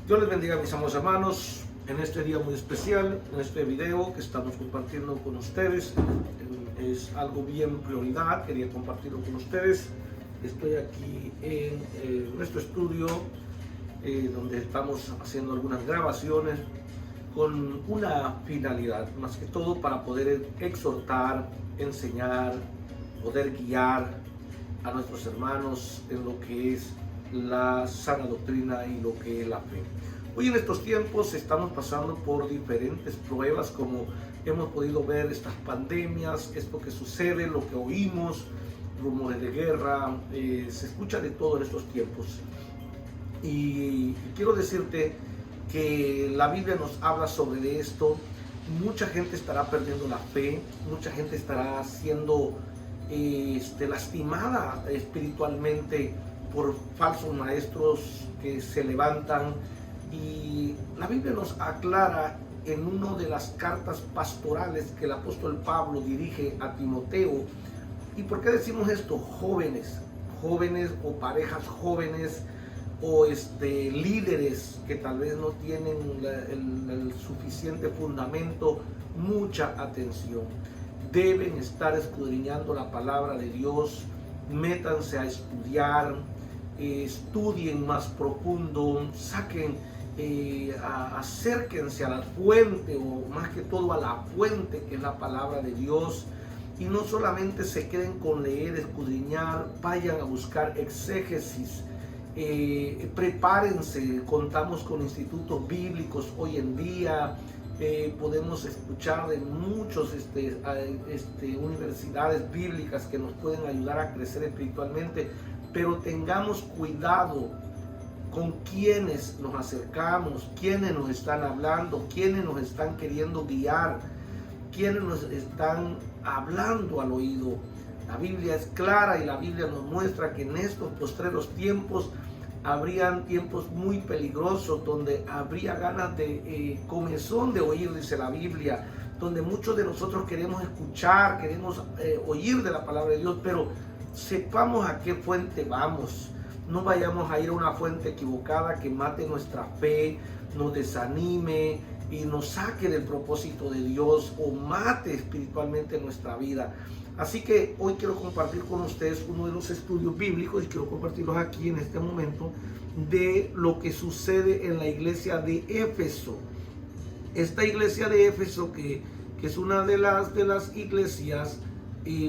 Dios les bendiga, mis amados hermanos, en este día muy especial, en este video que estamos compartiendo con ustedes. Es algo bien prioridad, quería compartirlo con ustedes. Estoy aquí en nuestro estudio, donde estamos haciendo algunas grabaciones con una finalidad, más que todo para poder exhortar, enseñar, poder guiar a nuestros hermanos en lo que es la sana doctrina y lo que es la fe. Hoy en estos tiempos estamos pasando por diferentes pruebas, como hemos podido ver estas pandemias, esto que sucede, lo que oímos, rumores de guerra, se escucha de todo en estos tiempos. Y quiero decirte que la Biblia nos habla sobre esto. Mucha gente estará perdiendo la fe, mucha gente estará siendo lastimada espiritualmente por falsos maestros que se levantan. Y la Biblia nos aclara en una de las cartas pastorales que el apóstol Pablo dirige a Timoteo. ¿Y por qué decimos esto? Jóvenes o parejas jóvenes o líderes que tal vez no tienen el suficiente fundamento. Mucha atención. Deben estar escudriñando la palabra de Dios. Métanse a estudiar, estudien más profundo, acérquense a la fuente, o más que todo a la fuente que es la palabra de Dios. Y no solamente se queden con leer, escudriñar, vayan a buscar exégesis. Prepárense, contamos con institutos bíblicos hoy en día. Podemos escuchar de muchos universidades bíblicas que nos pueden ayudar a crecer espiritualmente, pero tengamos cuidado con quienes nos acercamos, quienes nos están hablando, quienes nos están queriendo guiar, quienes nos están hablando al oído. La Biblia es clara y la Biblia nos muestra que en estos postreros tiempos habrían tiempos muy peligrosos, donde habría ganas de comezón de oír, dice la Biblia, donde muchos de nosotros queremos escuchar, queremos oír de la palabra de Dios, pero sepamos a qué fuente vamos. No vayamos a ir a una fuente equivocada que mate nuestra fe, nos desanime y nos saque del propósito de Dios o mate espiritualmente nuestra vida. Así que hoy quiero compartir con ustedes uno de los estudios bíblicos, y quiero compartirlos aquí en este momento, de lo que sucede en la iglesia de Éfeso. Esta iglesia de Éfeso, que es una de las iglesias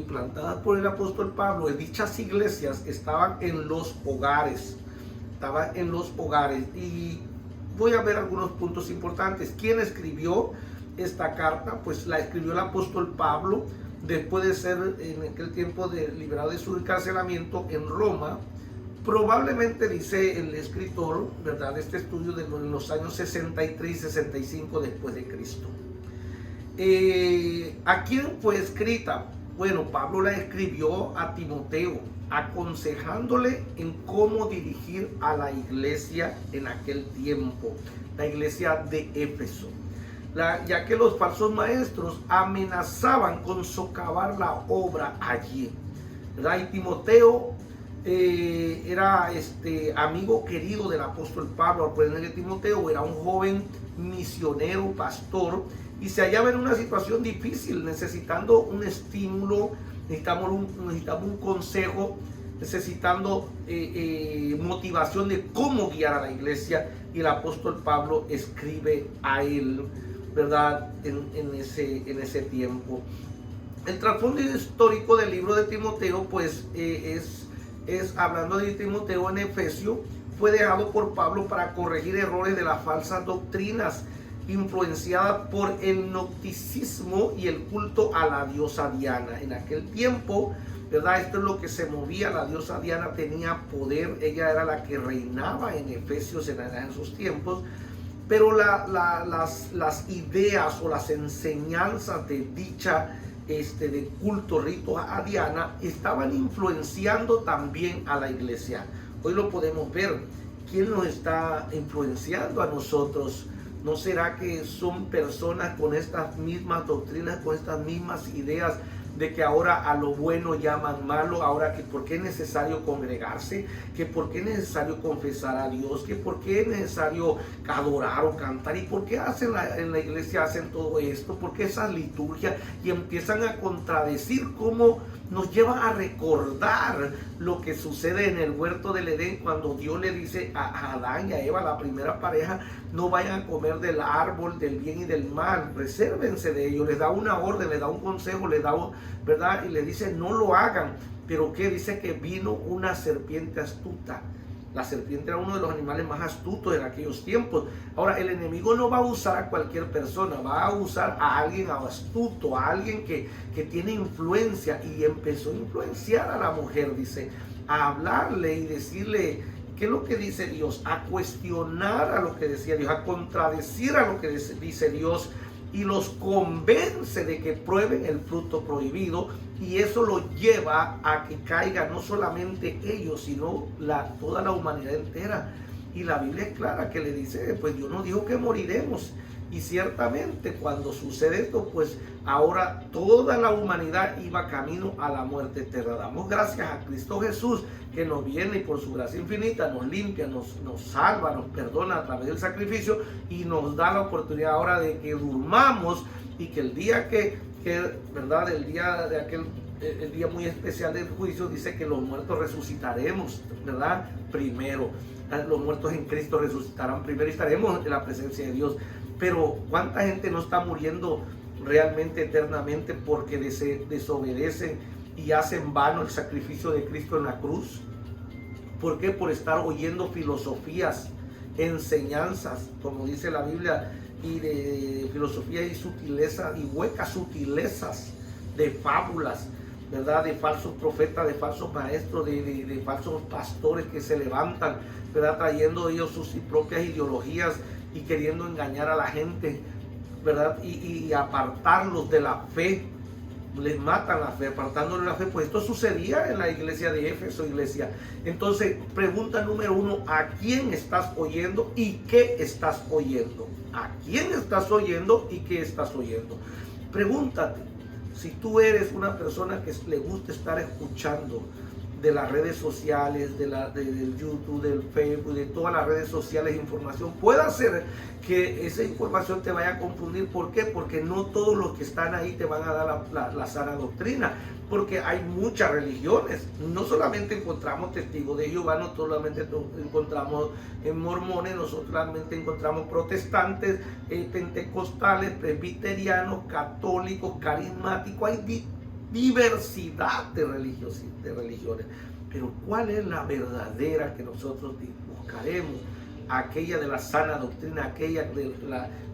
plantadas por el apóstol Pablo. Dichas iglesias estaban en los hogares. Y voy a ver algunos puntos importantes. ¿Quién escribió esta carta? Pues la escribió el apóstol Pablo, después de ser en aquel tiempo liberado de su encarcelamiento en Roma. Probablemente, dice el escritor, ¿verdad?, de este estudio, de los años 63 y 65 después de Cristo. ¿A quién fue escrita? Bueno, Pablo la escribió a Timoteo, aconsejándole en cómo dirigir a la iglesia en aquel tiempo, la iglesia de Éfeso. Ya que los falsos maestros amenazaban con socavar la obra allí, ¿verdad? Y Timoteo era amigo querido del apóstol Pablo. Recuerden que Timoteo era un joven misionero, pastor, y se hallaba en una situación difícil, necesitando un estímulo, necesitamos un consejo, necesitando motivación de cómo guiar a la iglesia. Y el apóstol Pablo escribe a él, ¿verdad?, en ese tiempo. El trasfondo histórico del libro de Timoteo, pues es hablando de Timoteo en Efesio, fue dejado por Pablo para corregir errores de las falsas doctrinas influenciadas por el gnosticismo y el culto a la diosa Diana. En aquel tiempo, ¿verdad?, esto es lo que se movía. La diosa Diana tenía poder, ella era la que reinaba en Efesios en esos tiempos. Pero las ideas o las enseñanzas de dicha de culto, rito a Diana, estaban influenciando también a la iglesia. Hoy lo podemos ver. ¿Quién nos está influenciando a nosotros? ¿No será que son personas con estas mismas doctrinas, con estas mismas ideas de que ahora a lo bueno llaman malo, ahora que por qué es necesario congregarse, que por qué es necesario confesar a Dios, que por qué es necesario adorar o cantar, y por qué en la iglesia hacen todo esto, por qué esa liturgia, y empiezan a contradecir cómo nos llevan a recordar lo que sucede en el huerto del Edén cuando Dios le dice a Adán y a Eva, la primera pareja, no vayan a comer del árbol del bien y del mal, resérvense de ello. Les da una orden, les da un consejo, les da, ¿verdad? Y le dice no lo hagan. Pero ¿qué? Dice que vino una serpiente astuta. La serpiente era uno de los animales más astutos en aquellos tiempos. Ahora, el enemigo no va a usar a cualquier persona, va a usar a alguien astuto, a alguien que tiene influencia, y empezó a influenciar a la mujer, dice, a hablarle y decirle qué es lo que dice Dios, a cuestionar a lo que decía Dios, a contradecir a lo que dice Dios, y los convence de que prueben el fruto prohibido, y eso lo lleva a que caiga no solamente ellos, sino toda la humanidad entera. Y la Biblia es clara que le dice, pues Dios nos dijo que moriremos, y ciertamente cuando sucede esto, pues ahora toda la humanidad iba camino a la muerte eterna. Damos gracias a Cristo Jesús, que nos viene y por su gracia infinita nos limpia, nos salva, nos perdona a través del sacrificio, y nos da la oportunidad ahora de que durmamos, y que el día ¿verdad? El día muy especial del juicio, dice que los muertos resucitaremos, ¿verdad? Primero. Los muertos en Cristo resucitarán primero y estaremos en la presencia de Dios. Pero ¿cuánta gente no está muriendo realmente eternamente porque desobedecen y hacen vano el sacrificio de Cristo en la cruz? ¿Por qué? Por estar oyendo filosofías, enseñanzas, como dice la Biblia, y de filosofía y sutileza y huecas sutilezas de fábulas, ¿verdad? De falsos profetas, de falsos maestros, de falsos pastores que se levantan, ¿verdad? Trayendo ellos sus propias ideologías y queriendo engañar a la gente, ¿verdad? Y apartarlos de la fe. Les matan la fe, apartándoles la fe. Pues esto sucedía en la iglesia de Éfeso, iglesia. Entonces, pregunta número 1, ¿a quién estás oyendo y qué estás oyendo? ¿A quién estás oyendo y qué estás oyendo? Pregúntate, si tú eres una persona que le gusta estar escuchando de las redes sociales, del YouTube, del Facebook, de todas las redes sociales, información, puede ser que esa información te vaya a confundir. ¿Por qué? Porque no todos los que están ahí te van a dar la sana doctrina, porque hay muchas religiones. No solamente encontramos testigos de Jehová, no solamente encontramos mormones, nosotros solamente encontramos protestantes, pentecostales, presbiterianos, católicos, carismáticos. Hay diversidad de religiones, pero ¿cuál es la verdadera que nosotros buscaremos? Aquella de la sana doctrina, aquella de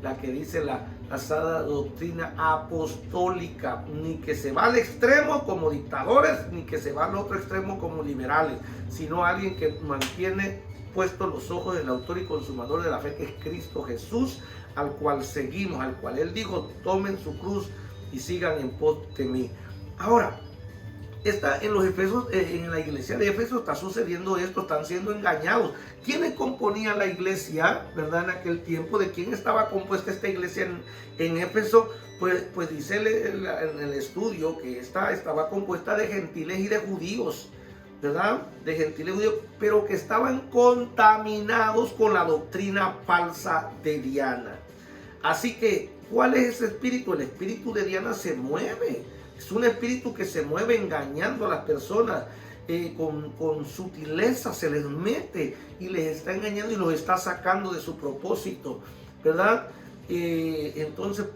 la que dice la sana doctrina apostólica, ni que se va al extremo como dictadores, ni que se va al otro extremo como liberales, sino alguien que mantiene puestos los ojos del autor y consumador de la fe, que es Cristo Jesús, al cual seguimos, al cual Él dijo, tomen su cruz y sigan en pos de mí. Ahora, en la iglesia de Éfeso está sucediendo esto, están siendo engañados. ¿Quiénes componían la iglesia, verdad, en aquel tiempo? ¿De quién estaba compuesta esta iglesia en Éfeso? Pues dice en el estudio que estaba compuesta de gentiles y de judíos, ¿verdad? De gentiles y judíos, pero que estaban contaminados con la doctrina falsa de Diana. Así que, ¿cuál es ese espíritu? El espíritu de Diana se mueve. Es un espíritu que se mueve engañando a las personas, con sutileza se les mete y les está engañando y los está sacando de su propósito, ¿verdad? Entonces,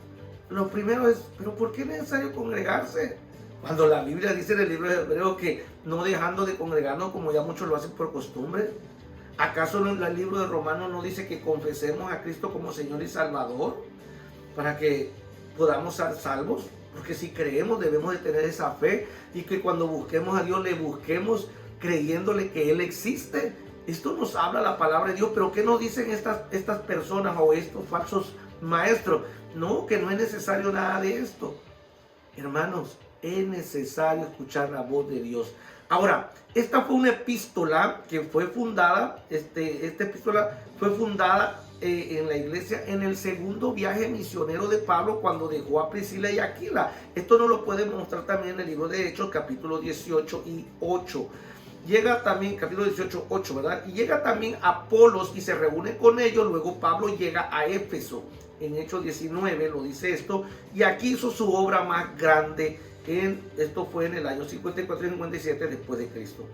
lo primero es, ¿pero por qué es necesario congregarse? Cuando la Biblia dice en el libro de Hebreos que no dejando de congregarnos como ya muchos lo hacen por costumbre. ¿Acaso el libro de Romanos no dice que confesemos a Cristo como Señor y Salvador para que podamos ser salvos? Porque si creemos debemos de tener esa fe, y que cuando busquemos a Dios le busquemos creyéndole que Él existe. Esto nos habla la palabra de Dios, pero ¿qué nos dicen estas personas o estos falsos maestros? No, que no es necesario nada de esto. Hermanos, es necesario escuchar la voz de Dios. Ahora, esta fue una epístola que fue fundada, esta epístola fue fundada en la iglesia en el segundo viaje misionero de Pablo, cuando dejó a Priscila y Aquila. Esto nos lo puede mostrar también en el libro de Hechos, capítulo 18 y 8. Llega también, capítulo 18, 8, ¿verdad? Y llega también Apolos y se reúne con ellos. Luego Pablo llega a Éfeso. En Hechos 19 lo dice esto. Y aquí hizo su obra más grande. Esto fue en el año 54 y 57 después de Cristo.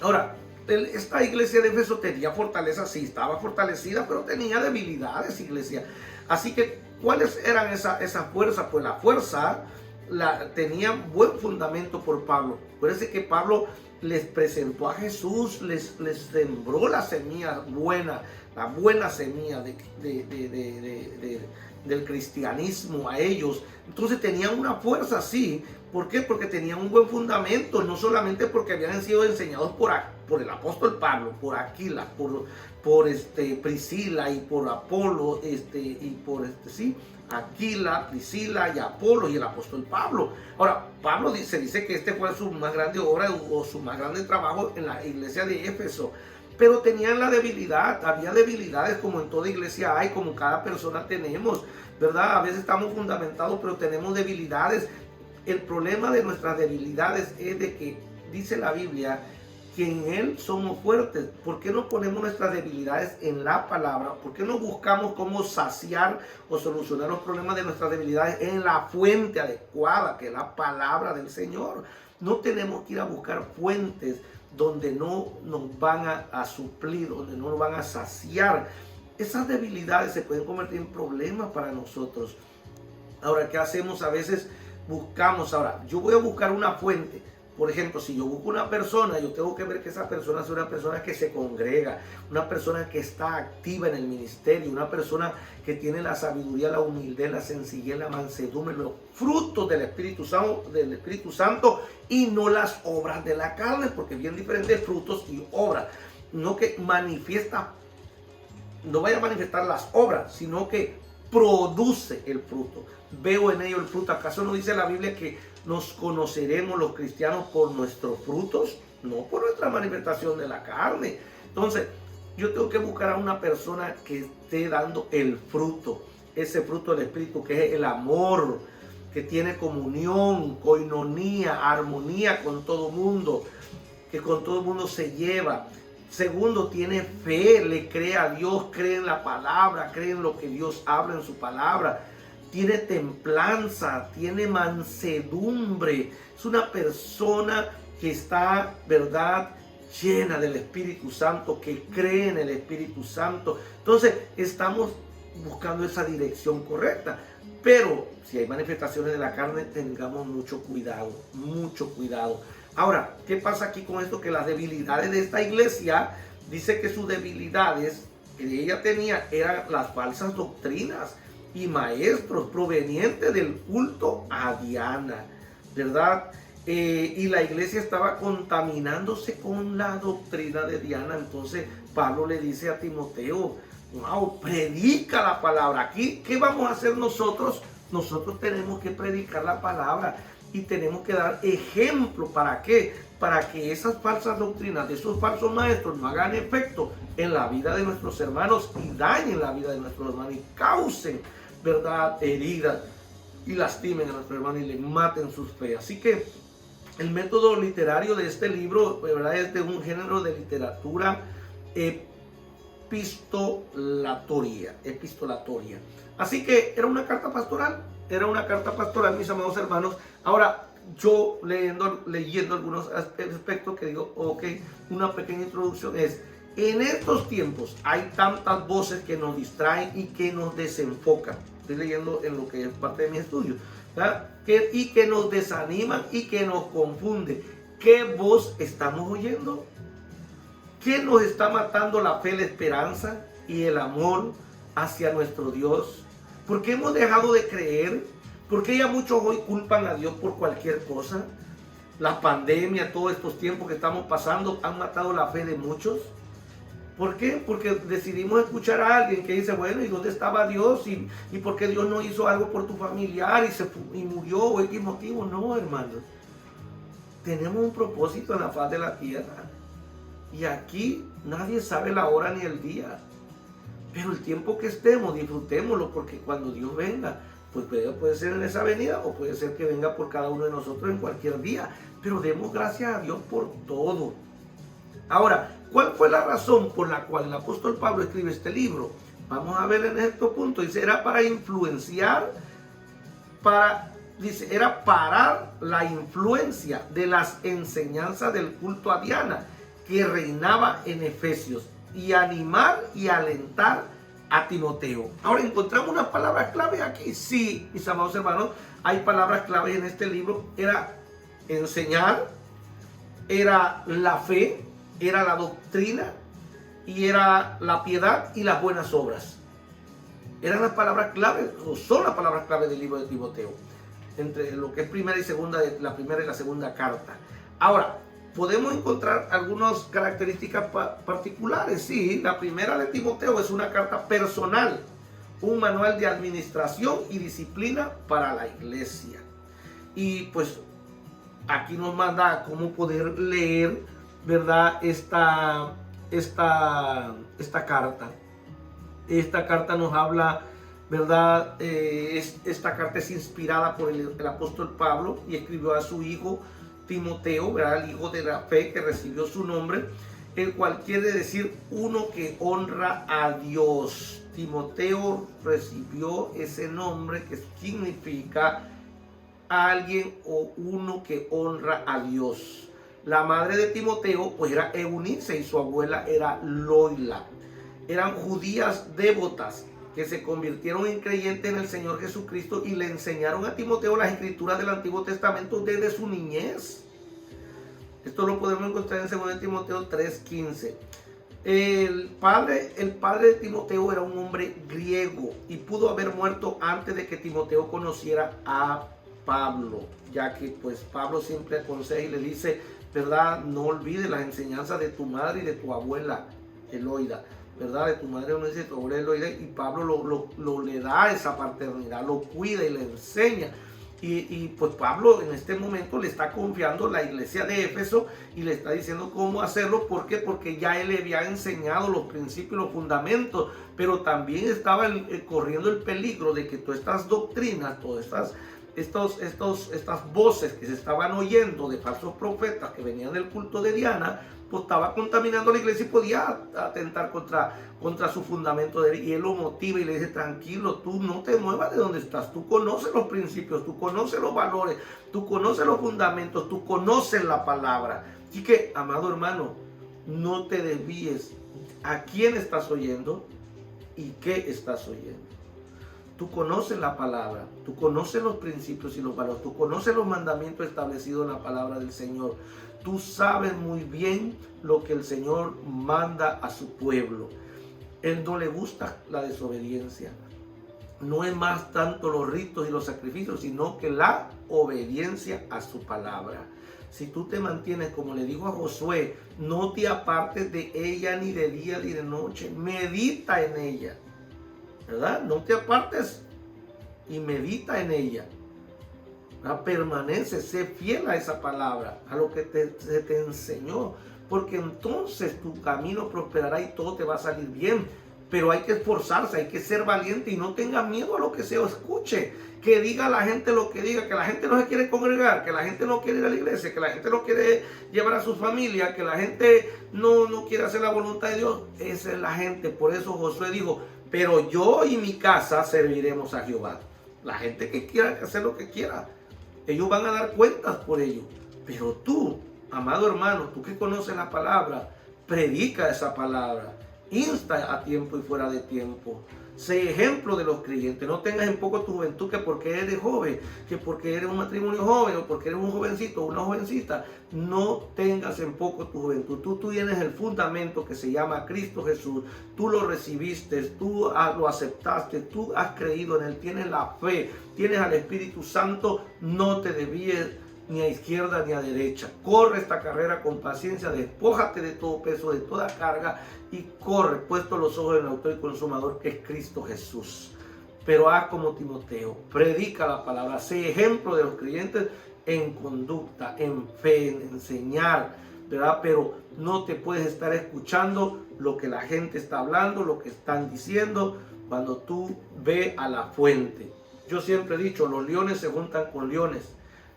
Ahora, esta iglesia de Éfeso tenía fortaleza, sí, estaba fortalecida, pero tenía debilidades, iglesia. Así que, ¿cuáles eran esas fuerzas? Pues la fuerza tenía buen fundamento por Pablo. Parece que Pablo les presentó a Jesús, les sembró la semilla buena, la buena semilla del cristianismo a ellos. Entonces tenían una fuerza así. ¿Por qué? Porque tenían un buen fundamento, no solamente porque habían sido enseñados por el apóstol Pablo, por Aquila, por Priscila y por Apolo, Aquila, Priscila y Apolo y el apóstol Pablo. Ahora, Pablo se dice que este fue su más grande obra o su más grande trabajo en la iglesia de Éfeso. Pero tenían la debilidad, había debilidades como en toda iglesia hay, como cada persona tenemos, ¿verdad? A veces estamos fundamentados, pero tenemos debilidades. El problema de nuestras debilidades es de que, dice la Biblia, que en Él somos fuertes. ¿Por qué no ponemos nuestras debilidades en la palabra? ¿Por qué no buscamos cómo saciar o solucionar los problemas de nuestras debilidades en la fuente adecuada, que es la palabra del Señor? No tenemos que ir a buscar fuentes donde no nos van a suplir, donde no nos van a saciar. Esas debilidades se pueden convertir en problemas para nosotros. Ahora, ¿qué hacemos? A veces buscamos, yo voy a buscar una fuente. Por ejemplo, si yo busco una persona, yo tengo que ver que esa persona es una persona que se congrega, una persona que está activa en el ministerio, una persona que tiene la sabiduría, la humildad, la sencillez, la mansedumbre, los frutos del Espíritu Santo y no las obras de la carne, porque es bien diferente frutos y obras. No que manifiesta, no vaya a manifestar las obras, sino que produce el fruto. Veo en ello el fruto. ¿Acaso no dice la Biblia que nos conoceremos los cristianos por nuestros frutos? No por nuestra manifestación de la carne. Entonces, yo tengo que buscar a una persona que esté dando el fruto, ese fruto del Espíritu, que es el amor, que tiene comunión, coinonía, armonía con todo mundo, que con todo el mundo se lleva. Segundo, tiene fe, le cree a Dios, cree en la palabra, cree en lo que Dios habla en su palabra. Tiene templanza, tiene mansedumbre. Es una persona que está, ¿verdad?, llena del Espíritu Santo, que cree en el Espíritu Santo. Entonces, estamos buscando esa dirección correcta. Pero, si hay manifestaciones de la carne, tengamos mucho cuidado, mucho cuidado. Ahora, ¿qué pasa aquí con esto? Que las debilidades de esta iglesia, dice que sus debilidades que ella tenía eran las falsas doctrinas y maestros provenientes del culto a Diana, ¿verdad? Y la iglesia estaba contaminándose con la doctrina de Diana. Entonces Pablo le dice a Timoteo, wow, predica la palabra. Aquí, ¿qué vamos a hacer nosotros? Nosotros tenemos que predicar la palabra y tenemos que dar ejemplo. ¿Para qué? Para que esas falsas doctrinas de esos falsos maestros no hagan efecto en la vida de nuestros hermanos y dañen la vida de nuestros hermanos y causen, ¿verdad?, heridas y lastimen a nuestros hermanos y les maten sus fe. Así que el método literario de este libro, ¿verdad?, es de un género de literatura epistolatoria. Así que era una carta pastoral, mis amados hermanos. Ahora, yo leyendo algunos aspectos que digo, ok, una pequeña introducción es: en estos tiempos hay tantas voces que nos distraen y que nos desenfocan. Estoy leyendo en lo que es parte de mi estudio, ¿verdad? Y que nos desaniman y que nos confunden. ¿Qué voz estamos oyendo? ¿Qué nos está matando la fe, la esperanza y el amor hacia nuestro Dios? ¿Por qué hemos dejado de creer? ¿Por qué ya muchos hoy culpan a Dios por cualquier cosa? La pandemia, todos estos tiempos que estamos pasando han matado la fe de muchos. ¿Por qué? Porque decidimos escuchar a alguien que dice, bueno, ¿y dónde estaba Dios? ¿Y por qué Dios no hizo algo por tu familiar y murió o X motivo? No, hermanos. tenemos un propósito en la faz de la tierra. Y aquí nadie sabe la hora ni el día. Pero el tiempo que estemos, disfrutémoslo, porque cuando Dios venga, pues puede ser en esa venida o puede ser que venga por cada uno de nosotros en cualquier día. Pero demos gracias a Dios por todo. Ahora, ¿cuál fue la razón por la cual el apóstol Pablo escribe este libro? Vamos a ver en estos puntos. Dice, era para influenciar, era parar la influencia de las enseñanzas del culto a Diana que reinaba en Efesios y animar y alentar a Timoteo. Ahora encontramos unas palabras clave aquí. Sí, mis amados hermanos, hay palabras clave en este libro. Era enseñar, era la fe, era la doctrina y era la piedad y las buenas obras. Eran las palabras clave, o son las palabras clave del libro de Timoteo, entre lo que es primera y segunda, la primera y la segunda carta. Ahora, podemos encontrar algunas características particulares. Sí, la primera de Timoteo es una carta personal, un manual de administración y disciplina para la iglesia. Y pues aquí nos manda cómo poder leer, ¿verdad? Esta carta. Esta carta nos habla, ¿verdad? Esta carta es inspirada por el apóstol Pablo y escribió a su hijo Timoteo, ¿verdad? El hijo de la fe que recibió su nombre, el cual quiere decir uno que honra a Dios. Timoteo recibió ese nombre que significa alguien o uno que honra a Dios. La madre de Timoteo pues era Eunice y su abuela era Loila. Eran judías devotas que se convirtieron en creyentes en el Señor Jesucristo y le enseñaron a Timoteo las escrituras del Antiguo Testamento desde su niñez. Esto lo podemos encontrar en 2 Timoteo 3:15. El padre de Timoteo era un hombre griego y pudo haber muerto antes de que Timoteo conociera a Pablo, ya que pues Pablo siempre aconseja y le dice, ¿verdad? No olvides las enseñanzas de tu madre y de tu abuela Eloida, ¿verdad? De tu madre uno dice, tu abuela Eloida, y Pablo le da esa paternidad, lo cuida y le enseña. Y pues Pablo en este momento le está confiando la iglesia de Éfeso y le está diciendo cómo hacerlo. ¿Por qué? Porque ya él le había enseñado los principios y los fundamentos, pero también estaba corriendo el peligro de que todas estas doctrinas, todas estas voces que se estaban oyendo de falsos profetas que venían del culto de Diana, pues estaba contaminando la iglesia y podía atentar contra su fundamento de él. Y él lo motiva y le dice, tranquilo, tú no te muevas de donde estás, tú conoces los principios, tú conoces los valores, tú conoces los fundamentos, tú conoces la palabra. Así que, amado hermano, no te desvíes. ¿A quién estás oyendo y qué estás oyendo? Tú conoces la palabra, tú conoces los principios y los valores, tú conoces los mandamientos establecidos en la palabra del Señor. Tú sabes muy bien lo que el Señor manda a su pueblo. Él no le gusta la desobediencia. No es más tanto los ritos y los sacrificios, sino que la obediencia a su palabra. Si tú te mantienes, como le dijo a Josué, no te apartes de ella ni de día ni de noche. Medita en ella, ¿verdad? No te apartes y medita en ella. Permanece, sé fiel a esa palabra, a lo que se te enseñó, porque entonces tu camino prosperará y todo te va a salir bien. Pero hay que esforzarse, hay que ser valiente y no tenga miedo a lo que se escuche, que diga la gente lo que diga, que la gente no se quiere congregar, que la gente no quiere ir a la iglesia, que la gente no quiere llevar a su familia, que la gente no quiere hacer la voluntad de Dios. Esa es la gente. Por eso Josué dijo, pero yo y mi casa serviremos a Jehová. La gente que quiera hacer lo que quiera, ellos van a dar cuentas por ello. Pero tú, amado hermano, tú que conoces la palabra, predica esa palabra. Insta a tiempo y fuera de tiempo. Sé ejemplo de los creyentes. No tengas en poco tu juventud, que porque eres joven, que porque eres un matrimonio joven, o porque eres un jovencito o una jovencita. No tengas en poco tu juventud. Tú tienes el fundamento que se llama Cristo Jesús. Tú lo recibiste, tú lo aceptaste, tú has creído en Él, tienes la fe, tienes al Espíritu Santo. No te desvíes ni a izquierda ni a derecha. Corre esta carrera con paciencia, despójate de todo peso, de toda carga y corre, puesto los ojos en el autor y consumador, que es Cristo Jesús. Pero haz como Timoteo, predica la palabra, sé ejemplo de los creyentes en conducta, en fe, en enseñar, ¿verdad? Pero no te puedes estar escuchando lo que la gente está hablando, lo que están diciendo, cuando tú ve a la fuente. Yo siempre he dicho, los leones se juntan con leones,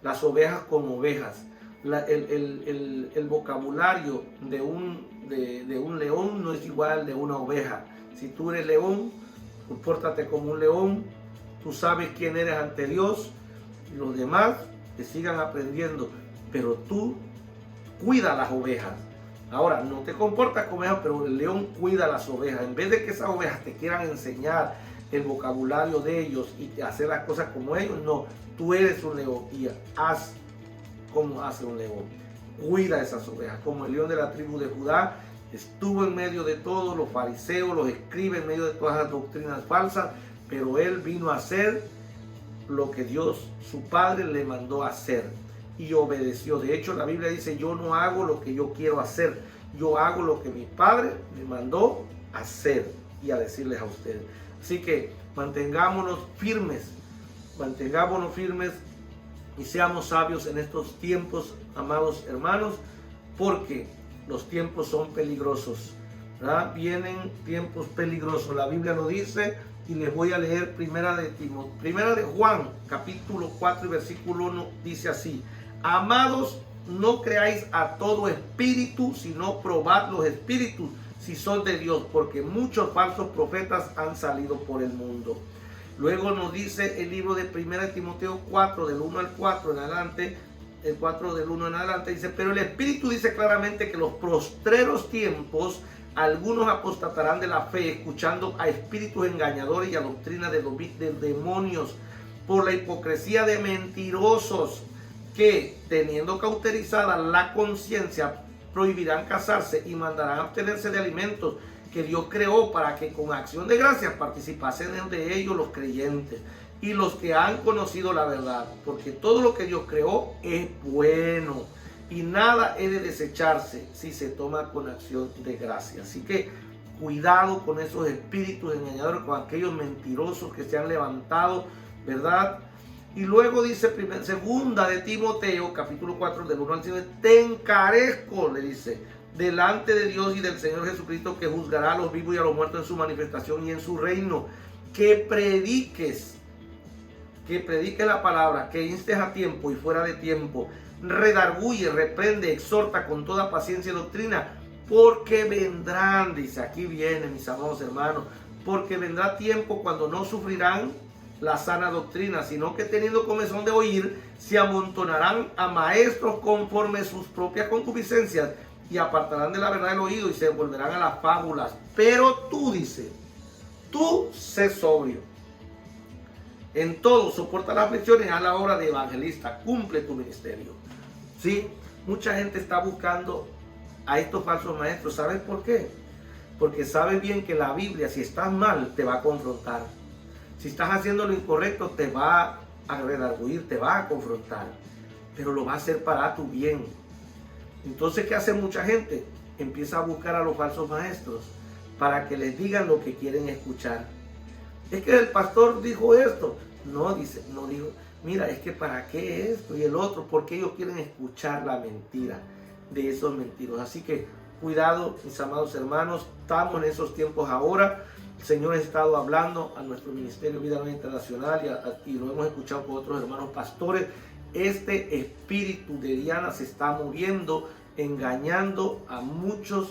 las ovejas con ovejas. El vocabulario de un león no es igual al de una oveja. Si tú eres león, compórtate como un león, tú sabes quién eres ante Dios, y los demás te sigan aprendiendo, pero tú cuida las ovejas. Ahora, no te comportas como oveja, pero el león cuida las ovejas. En vez de que esas ovejas te quieran enseñar el vocabulario de ellos y hacer las cosas como ellos, no, tú eres un león y haz como hace un león. Cuida esas ovejas, como el león de la tribu de Judá estuvo en medio de todos los fariseos, los escribas, en medio de todas las doctrinas falsas, pero él vino a hacer lo que Dios, su Padre, le mandó a hacer y obedeció. De hecho, la Biblia dice, yo no hago lo que yo quiero hacer, yo hago lo que mi Padre me mandó a hacer y a decirles a ustedes. Así que mantengámonos firmes y seamos sabios en estos tiempos, amados hermanos, porque los tiempos son peligrosos, ¿verdad? Vienen tiempos peligrosos, la Biblia lo dice, y les voy a leer primera de Juan, capítulo 4 y versículo 1, dice así: amados, no creáis a todo espíritu, sino probad los espíritus si son de Dios, porque muchos falsos profetas han salido por el mundo. Luego nos dice el libro de 1 Timoteo 4, del 1 al 4 en adelante, el 4 del 1 en adelante, dice, pero el Espíritu dice claramente que los postreros tiempos algunos apostatarán de la fe, escuchando a espíritus engañadores y a doctrina de demonios, por la hipocresía de mentirosos, que teniendo cauterizada la conciencia, prohibirán casarse y mandarán abstenerse de alimentos que Dios creó para que con acción de gracias participasen de ellos los creyentes y los que han conocido la verdad, porque todo lo que Dios creó es bueno y nada es de desecharse si se toma con acción de gracia. Así que cuidado con esos espíritus engañadores, con aquellos mentirosos que se han levantado, ¿verdad? Y luego dice segunda de Timoteo, capítulo 4, del 1 al 5, te encarezco, le dice, delante de Dios y del Señor Jesucristo, que juzgará a los vivos y a los muertos en su manifestación y en su reino, que prediques la palabra, que instes a tiempo y fuera de tiempo, redarguye, reprende, exhorta con toda paciencia y doctrina, porque vendrán, dice, aquí viene, mis amados hermanos, porque vendrá tiempo cuando no sufrirán la sana doctrina, sino que teniendo comezón de oír, se amontonarán a maestros conforme sus propias concupiscencias, y apartarán de la verdad el oído y se volverán a las fábulas. Pero tú, dice, tú sé sobrio, en todo soporta las aflicciones, a la obra de evangelista, cumple tu ministerio. Sí, mucha gente está buscando a estos falsos maestros. ¿Sabes por qué? Porque sabe bien que la Biblia, si estás mal, te va a confrontar. Si estás haciendo lo incorrecto, te va a redarguir, te va a confrontar, pero lo va a hacer para tu bien. Entonces, ¿qué hace mucha gente? Empieza a buscar a los falsos maestros para que les digan lo que quieren escuchar. Es que el pastor dijo esto. No, dice, no dijo, mira, es que para qué esto y el otro, porque ellos quieren escuchar la mentira de esos mentirosos. Así que cuidado, mis amados hermanos, estamos en esos tiempos ahora. El Señor ha estado hablando a nuestro Ministerio Vida Nueva Internacional y lo hemos escuchado con otros hermanos pastores. Este espíritu de Diana se está moviendo, engañando a muchos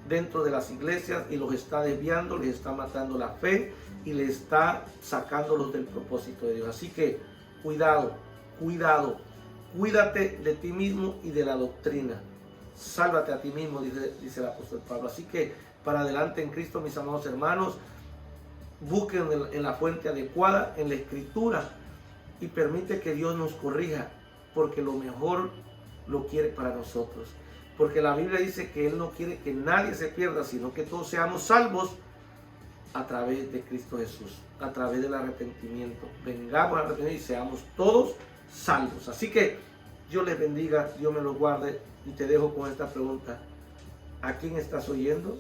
dentro de las iglesias y los está desviando, les está matando la fe y les está sacándolos del propósito de Dios. Así que cuidado, cuídate de ti mismo y de la doctrina. Sálvate a ti mismo, dice el apóstol Pablo. Así que para adelante en Cristo, mis amados hermanos, busquen en la fuente adecuada, en la Escritura, y permite que Dios nos corrija, porque lo mejor lo quiere para nosotros. Porque la Biblia dice que Él no quiere que nadie se pierda, sino que todos seamos salvos a través de Cristo Jesús, a través del arrepentimiento. Vengamos al arrepentimiento y seamos todos salvos. Así que Dios les bendiga, Dios me los guarde, y te dejo con esta pregunta: ¿a quién estás oyendo?